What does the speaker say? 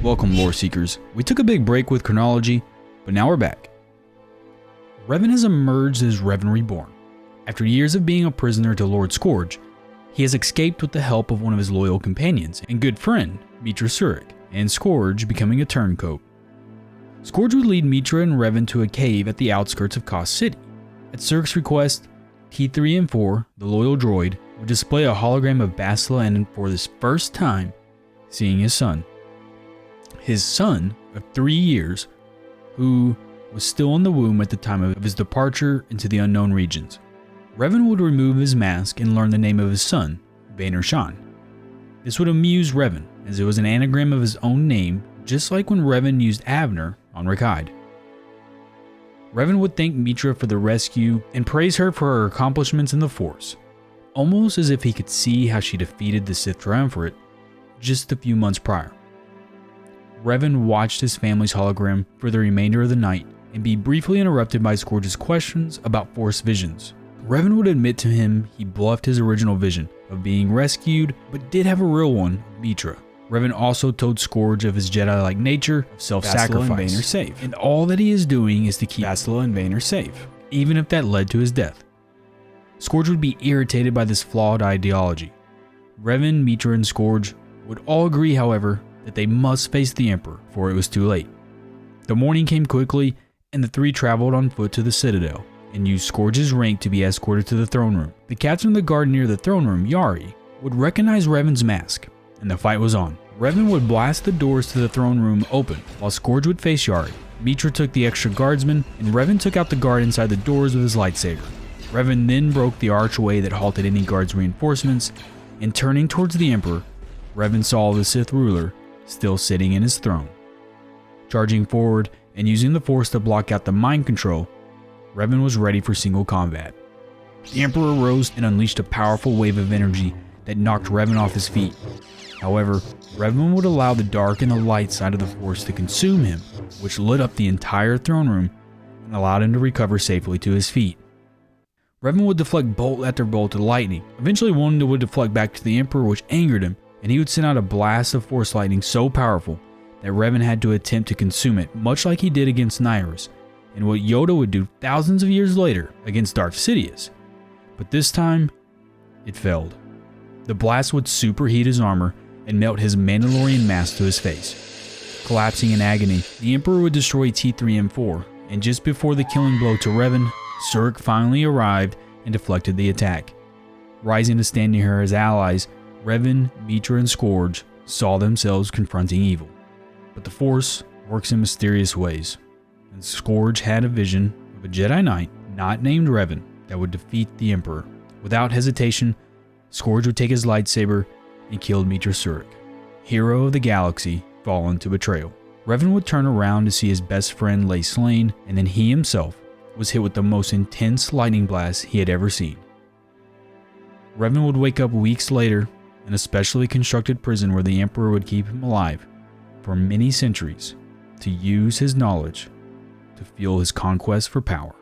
Welcome, Loreseekers. We took a big break with Chronology, but now we're back. Revan has emerged as Revan Reborn. After years of being a prisoner to Lord Scourge, he has escaped with the help of one of his loyal companions and good friend, Meetra Surik, and Scourge becoming a turncoat. Scourge would lead Meetra and Revan to a cave at the outskirts of Koss City. At Surik's request, T3M4, the loyal droid, would display a hologram of Bastila and for this first time, seeing his son. His son of 3 years, who was still in the womb at the time of his departure into the unknown regions. Revan would remove his mask and learn the name of his son, Baner Shan. This would amuse Revan, as it was an anagram of his own name, just like when Revan used Avner on Rakide. Revan would thank Meetra for the rescue and praise her for her accomplishments in the Force, almost as if he could see how she defeated the Sith Triumvirate just a few months prior. Revan watched his family's hologram for the remainder of the night and be briefly interrupted by Scourge's questions about Force visions. Revan would admit to him he bluffed his original vision of being rescued, but did have a real one, Meetra. Revan also told Scourge of his Jedi-like nature of self-sacrifice, and all that he is doing is to keep Bastila and Baner safe, even if that led to his death. Scourge would be irritated by this flawed ideology. Revan, Meetra, and Scourge would all agree, however, that they must face the Emperor, for it was too late. The morning came quickly, and the three traveled on foot to the Citadel, and used Scourge's rank to be escorted to the throne room. The captain of the guard near the throne room, Yari, would recognize Revan's mask, and the fight was on. Revan would blast the doors to the throne room open, while Scourge would face Yari. Meetra took the extra guardsmen, and Revan took out the guard inside the doors with his lightsaber. Revan then broke the archway that halted any guards' reinforcements, and turning towards the Emperor, Revan saw the Sith ruler still sitting in his throne. Charging forward and using the Force to block out the mind control, Revan was ready for single combat. The Emperor rose and unleashed a powerful wave of energy that knocked Revan off his feet. However, Revan would allow the dark and the light side of the Force to consume him, which lit up the entire throne room and allowed him to recover safely to his feet. Revan would deflect bolt after bolt of lightning. Eventually one would deflect back to the Emperor, which angered him, and he would send out a blast of Force lightning so powerful that Revan had to attempt to consume it, much like he did against Nyriss, and what Yoda would do thousands of years later against Darth Sidious. But this time, it failed. The blast would superheat his armor and melt his Mandalorian mask to his face. Collapsing in agony, the Emperor would destroy T3M4, and just before the killing blow to Revan, Surik finally arrived and deflected the attack. Rising to stand near her as allies, Revan, Meetra, and Scourge saw themselves confronting evil. But the Force works in mysterious ways, and Scourge had a vision of a Jedi Knight, not named Revan, that would defeat the Emperor. Without hesitation, Scourge would take his lightsaber and kill Meetra Surik, hero of the galaxy fallen to betrayal. Revan would turn around to see his best friend lay slain, and then he himself was hit with the most intense lightning blast he had ever seen. Revan would wake up weeks later in a specially constructed prison where the Emperor would keep him alive for many centuries to use his knowledge to fuel his conquest for power.